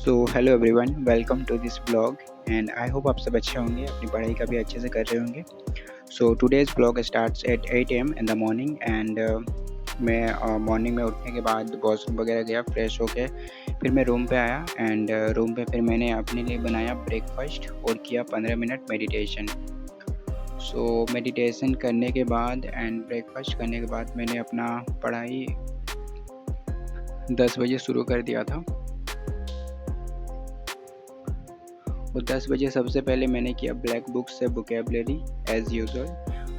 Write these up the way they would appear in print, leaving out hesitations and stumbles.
So hello everyone, welcome to this blog and I hope आप सब अच्छे होंगे, अपनी पढ़ाई का भी अच्छे से कर रहे होंगे। सो today's blog starts at 8 AM in the morning and मैं मॉर्निंग में उठने के बाद वॉशरूम वगैरह गया, फ्रेश होके फिर मैं रूम पे आया एंड रूम पे फिर मैंने अपने लिए बनाया ब्रेकफास्ट और किया 15 मिनट मेडिटेशन। सो मेडिटेशन करने के बाद एंड ब्रेकफास्ट करने के बाद मैंने अपना पढ़ाई 10 बजे शुरू कर दिया था। और 10 बजे सबसे पहले मैंने किया ब्लैक बुक से वोकैबुलरी एज़ यूजुअल,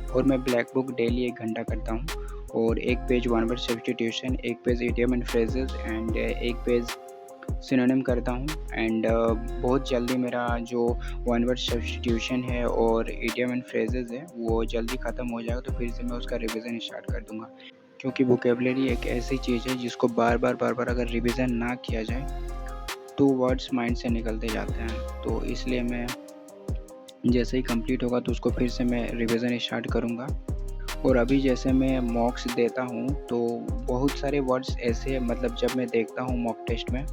और मैं ब्लैक बुक डेली 1 घंटा करता हूँ। और एक पेज वन वर्ड सब्स्टिट्यूशन, एक page idiom and phrases and एक पेज सिनोनिम करता हूँ। एंड बहुत जल्दी मेरा जो वन वर्ड सब्स्टिट्यूशन है और इडियम एंड फ्रेजेस है वो जल्दी ख़त्म हो जाएगा, तो फिर से मैं उसका रिविज़न स्टार्ट कर दूँगा। क्योंकि वोकैबुलरी एक ऐसी चीज़ है जिसको बार बार अगर रिविज़न ना किया जाए तो वर्ड्स माइंड से निकलते जाते हैं। तो इसलिए मैं जैसे ही कंप्लीट होगा तो उसको फिर से मैं रिवीजन स्टार्ट करूँगा। और अभी जैसे मैं मॉक्स देता हूँ तो बहुत सारे वर्ड्स ऐसे, मतलब जब मैं देखता हूँ मॉक टेस्ट में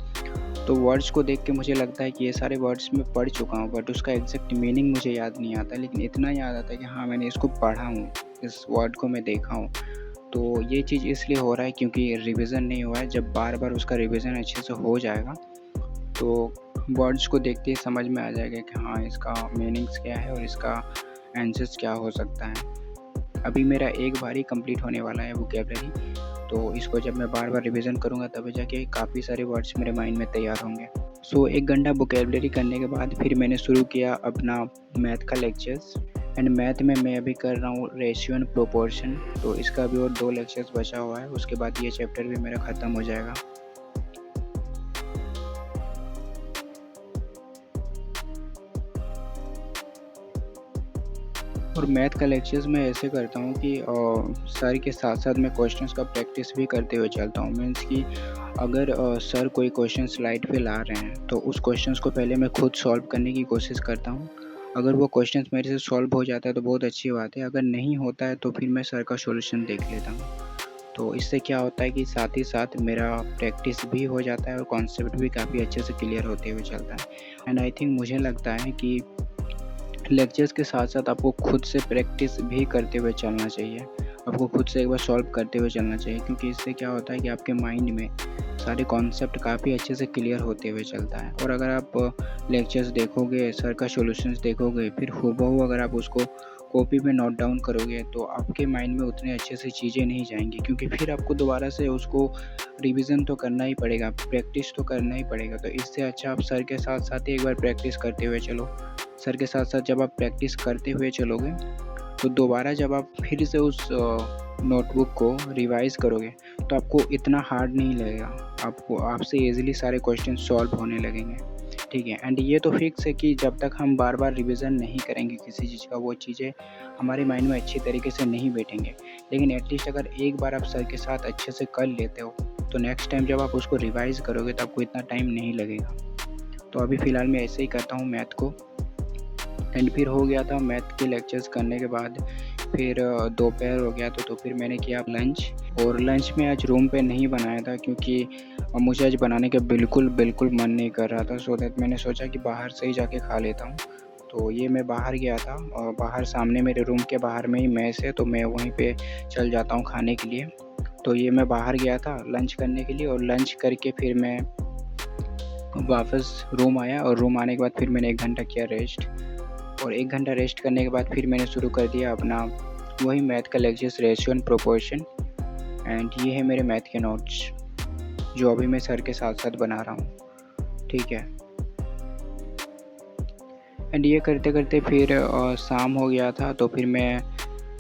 तो वर्ड्स को देख के मुझे लगता है कि ये सारे वर्ड्स मैं पढ़ चुका हूँ, बट उसका एग्जैक्ट मीनिंग मुझे याद नहीं आता, लेकिन इतना याद आता है कि हाँ मैंने इसको पढ़ा हूँ, इस वर्ड को मैं देखा हूँ। तो ये चीज़ इसलिए हो रहा है क्योंकि रिविज़न नहीं हुआ है। जब बार उसका रिविज़न अच्छे से हो जाएगा तो वर्ड्स को देखते ही समझ में आ जाएगा कि हाँ इसका मीनिंग्स क्या है और इसका आंसर्स क्या हो सकता है। अभी मेरा एक बार ही कंप्लीट होने वाला है वोकैबुलरी, तो इसको जब मैं बार रिवीजन करूँगा तभी जाके काफ़ी सारे वर्ड्स मेरे माइंड में तैयार होंगे। सो 1 घंटा वोकैबुलरी करने के बाद फिर मैंने शुरू किया अपना मैथ का लेक्चर्स। एंड मैथ में मैं अभी कर रहा हूँ रेशियो एंड प्रोपोर्शन, तो इसका भी और 2 लेक्चर्स बचा हुआ है, उसके बाद ये चैप्टर भी मेरा ख़त्म हो जाएगा। और मैथ का लेक्चर्स मैं ऐसे करता हूँ कि सर के साथ साथ मैं क्वेश्चंस का प्रैक्टिस भी करते हुए चलता हूँ। मीन्स कि अगर सर कोई क्वेश्चन स्लाइड पे ला रहे हैं तो उस क्वेश्चंस को पहले मैं खुद सॉल्व करने की कोशिश करता हूँ। अगर वो क्वेश्चंस मेरे से सॉल्व हो जाता है तो बहुत अच्छी बात है, अगर नहीं होता है तो फिर मैं सर का सॉल्यूशन देख लेता हूँ। तो इससे क्या होता है कि साथ ही साथ मेरा प्रैक्टिस भी हो जाता है और कॉन्सेप्ट भी काफ़ी अच्छे से क्लियर होते हुए चलता है। एंड आई थिंक मुझे लगता है कि लेक्चर्स के साथ साथ आपको खुद से प्रैक्टिस भी करते हुए चलना चाहिए, आपको खुद से एक बार सॉल्व करते हुए चलना चाहिए, क्योंकि इससे क्या होता है कि आपके माइंड में सारे कॉन्सेप्ट काफ़ी अच्छे से क्लियर होते हुए चलता है। और अगर आप लेक्चर्स देखोगे, सर का सॉल्यूशंस देखोगे, फिर हूबहू अगर आप उसको कॉपी में नोट डाउन करोगे तो आपके माइंड में उतने अच्छे से चीज़ें नहीं जाएंगी, क्योंकि फिर आपको दोबारा से उसको रिवीजन तो करना ही पड़ेगा, प्रैक्टिस तो करना ही पड़ेगा। तो इससे अच्छा आप सर के साथ साथ ही एक बार प्रैक्टिस करते हुए चलो। सर के साथ साथ जब आप प्रैक्टिस करते हुए चलोगे तो दोबारा जब आप फिर से उस नोटबुक को रिवाइज़ करोगे तो आपको इतना हार्ड नहीं लगेगा, आपको आपसे ईज़िली सारे क्वेश्चन सॉल्व होने लगेंगे। ठीक है। एंड ये तो फिक्स है कि जब तक हम बार रिवीजन नहीं करेंगे किसी चीज़ का, वो चीज़ें हमारे माइंड में अच्छी तरीके से नहीं बैठेंगे। लेकिन एटलीस्ट अगर एक बार आप सर के साथ अच्छे से कर लेते हो तो नेक्स्ट टाइम जब आप उसको रिवाइज़ करोगे तो आपको इतना टाइम नहीं लगेगा। तो अभी फ़िलहाल मैं ऐसे ही करता हूँ मैथ को। एंड फिर हो गया था मैथ के लेक्चर्स करने के बाद फिर दोपहर हो गया तो फिर मैंने किया लंच। और लंच में आज रूम पे नहीं बनाया था क्योंकि मुझे आज बनाने का बिल्कुल मन नहीं कर रहा था। सो दैट मैंने सोचा कि बाहर से ही जाके खा लेता हूँ। तो ये मैं बाहर गया था और बाहर सामने मेरे रूम के बाहर में ही मेस है, तो मैं वहीं पे चल जाता हूँ खाने के लिए। तो ये मैं बाहर गया था लंच करने के लिए, और लंच करके फिर मैं वापस रूम आया, और रूम आने के बाद फिर मैंने 1 घंटा किया रेस्ट। और 1 घंटा रेस्ट करने के बाद फिर मैंने शुरू कर दिया अपना वही मैथ का lectures, ratio and proportion. And ये है मेरे मैथ के नोट्स जो अभी मैं सर के साथ साथ बना रहा हूँ। ठीक है। एंड ये करते करते फिर शाम हो गया था, तो फिर मैं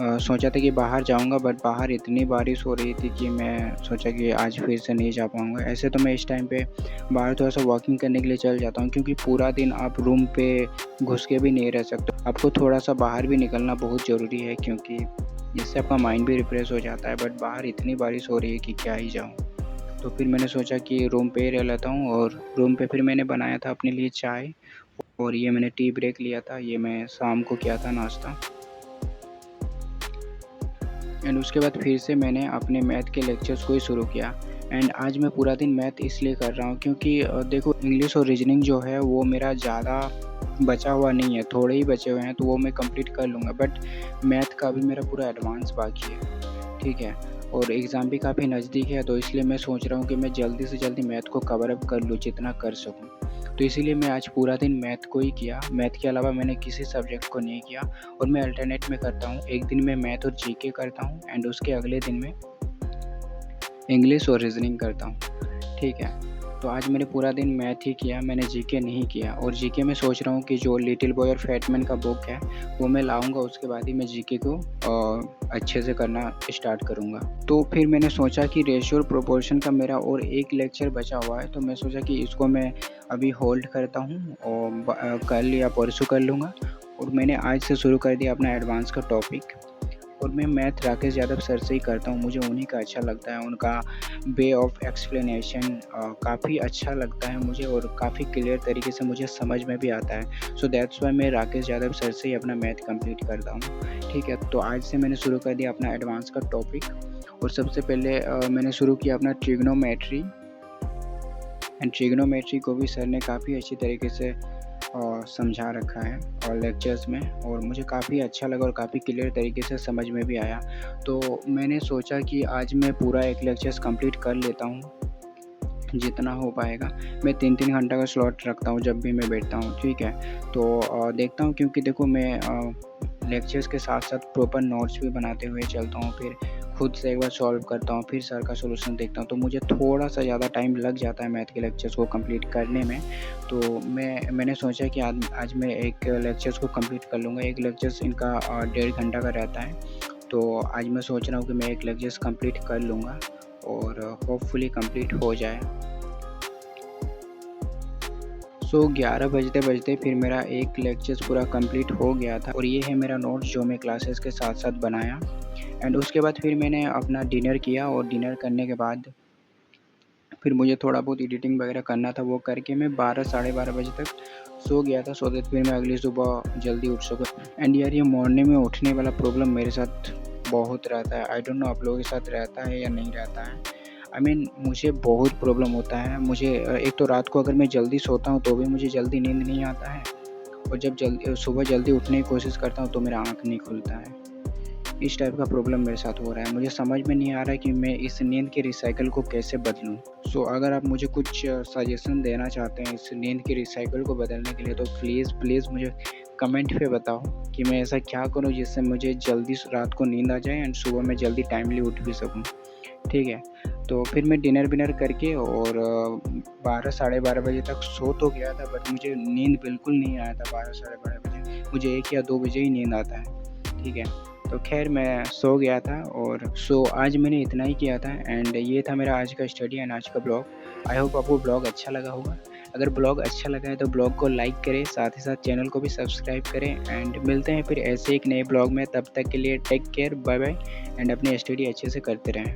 सोचा था कि बाहर जाऊंगा, बट बाहर इतनी बारिश हो रही थी कि मैं सोचा कि आज फिर से नहीं जा पाऊंगा। ऐसे तो मैं इस टाइम पे बाहर थोड़ा सा वॉकिंग करने के लिए चल जाता हूँ, क्योंकि पूरा दिन आप रूम पे घुस के भी नहीं रह सकते, आपको थोड़ा सा बाहर भी निकलना बहुत ज़रूरी है, क्योंकि जिससे आपका माइंड भी रिफ्रेश हो जाता है। बट बाहर इतनी बारिश हो रही है कि क्या ही जाऊँ। तो फिर मैंने सोचा कि रूम पे ही रह लेता हूँ, और रूम पे फिर मैंने बनाया था अपने लिए चाय, और ये मैंने टी ब्रेक लिया था, ये मैं शाम को किया था नाश्ता। एंड उसके बाद फिर से मैंने अपने मैथ के लेक्चर्स को ही शुरू किया। एंड आज मैं पूरा दिन मैथ इसलिए कर रहा हूँ क्योंकि देखो इंग्लिश और रीजनिंग जो है वो मेरा ज़्यादा बचा हुआ नहीं है, थोड़े ही बचे हुए हैं तो वो मैं कंप्लीट कर लूँगा, बट मैथ का भी मेरा पूरा एडवांस बाकी है, ठीक है? और एग्ज़ाम भी काफ़ी नज़दीक है, तो इसलिए मैं सोच रहा हूँ कि मैं जल्दी से जल्दी मैथ को कवर अप कर लूँ जितना कर सकूँ। तो इसीलिए मैं आज पूरा दिन मैथ को ही किया, मैथ के अलावा मैंने किसी सब्जेक्ट को नहीं किया। और मैं अल्टरनेट में करता हूँ, एक दिन मैं मैथ और जीके करता हूँ एंड उसके अगले दिन मैं इंग्लिश और रीजनिंग करता हूँ, ठीक है? तो आज मैंने पूरा दिन मैथ ही किया, मैंने जीके नहीं किया। और जीके में सोच रहा हूँ कि जो लिटिल बॉय और फैट मैन का बुक है वो मैं लाऊंगा, उसके बाद ही मैं जीके को अच्छे से करना स्टार्ट करूँगा। तो फिर मैंने सोचा कि रेशियो और प्रोपोर्शन का मेरा और एक लेक्चर बचा हुआ है, तो मैं सोचा कि इसको मैं अभी होल्ड करता हूँ और कल या परसों कर लूँगा। और मैंने आज से शुरू कर दिया अपना एडवांस का टॉपिक। और मैं मैथ राकेश यादव सर से ही करता हूँ, मुझे उन्हीं का अच्छा लगता है, उनका वे ऑफ एक्सप्लेनेशन काफ़ी अच्छा लगता है मुझे और काफ़ी क्लियर तरीके से मुझे समझ में भी आता है। सो दैट्स वाई मैं राकेश यादव सर से ही अपना मैथ कंप्लीट करता हूँ, ठीक है? तो आज से मैंने शुरू कर दिया अपना एडवांस का टॉपिक। और सबसे पहले मैंने शुरू किया अपना ट्रिग्नोमेट्री। एंड ट्रिग्नोमेट्री को भी सर ने काफ़ी अच्छी तरीके से समझा रखा है और लेक्चर्स में, और मुझे काफ़ी अच्छा लगा और काफ़ी क्लियर तरीके से समझ में भी आया। तो मैंने सोचा कि आज मैं पूरा एक लेक्चर्स कंप्लीट कर लेता हूँ जितना हो पाएगा। मैं 3-3 घंटा का स्लॉट रखता हूँ जब भी मैं बैठता हूँ, ठीक है? तो देखता हूँ, क्योंकि देखो मैं लेक्चर्स के साथ साथ प्रॉपर नोट्स भी बनाते हुए चलता हूँ, फिर खुद से एक बार सॉल्व करता हूँ, फिर सर का सॉल्यूशन देखता हूँ, तो मुझे थोड़ा सा ज़्यादा टाइम लग जाता है मैथ के लेक्चर्स को कंप्लीट करने में। तो मैंने सोचा कि आज मैं एक लेक्चर्स को कंप्लीट कर लूँगा। एक लेक्चर्स इनका 1.5 घंटा का रहता है, तो आज मैं सोच रहा हूँ कि मैं एक लेक्चर्स कंप्लीट कर लूँगा और होपफुली कंप्लीट हो जाए। सो 11 बजते फिर मेरा एक लेक्चर्स पूरा कंप्लीट हो गया था, और ये है मेरा नोट्स जो मैं क्लासेस के साथ साथ बनाया। एंड उसके बाद फिर मैंने अपना डिनर किया, और डिनर करने के बाद फिर मुझे थोड़ा बहुत एडिटिंग वगैरह करना था, वो करके मैं 12 साढ़े 12 बजे तक सो गया था, सो दैट फिर मैं अगली सुबह जल्दी उठ सकूँ। एंड यार ये मॉर्निंग में उठने वाला प्रॉब्लम मेरे साथ बहुत रहता है। आई डोंट नो आप लोगों के साथ रहता है या नहीं रहता है। आई मीन मुझे बहुत प्रॉब्लम होता है। मुझे एक तो रात को अगर मैं जल्दी सोता हूँ तो भी मुझे जल्दी नींद नहीं आता है, और जब सुबह जल्दी उठने की कोशिश करता हूँ तो मेरा आँख नहीं खुलता है। इस टाइप का प्रॉब्लम मेरे साथ हो रहा है। मुझे समझ में नहीं आ रहा है कि मैं इस नींद के रिसाइकिल को कैसे बदलूँ। सो अगर आप मुझे कुछ सजेशन देना चाहते हैं इस नींद के रिसाइकिल को बदलने के लिए, तो प्लीज़ मुझे कमेंट पे बताओ कि मैं ऐसा क्या करूँ जिससे मुझे जल्दी रात को नींद आ जाए एंड सुबह मैं जल्दी टाइमली उठ भी सकूँ, ठीक है? तो फिर मैं डिनर विनर करके और 12 साढ़े 12 बजे तक सो तो गया था, बट मुझे नींद बिल्कुल नहीं आया था 12 साढ़े 12 बजे। मुझे 1 या 2 बजे ही नींद आता है, ठीक है? तो खैर मैं सो गया था, और आज मैंने इतना ही किया था। एंड ये था मेरा आज का स्टडी एंड आज का ब्लॉग। आई होप आपको ब्लॉग अच्छा लगा होगा। अगर ब्लॉग अच्छा लगा है तो ब्लॉग को लाइक करें, साथ ही साथ चैनल को भी सब्सक्राइब करें। एंड मिलते हैं फिर ऐसे एक नए ब्लॉग में, तब तक के लिए take care, bye bye, and अपनी स्टडी अच्छे से करते रहें।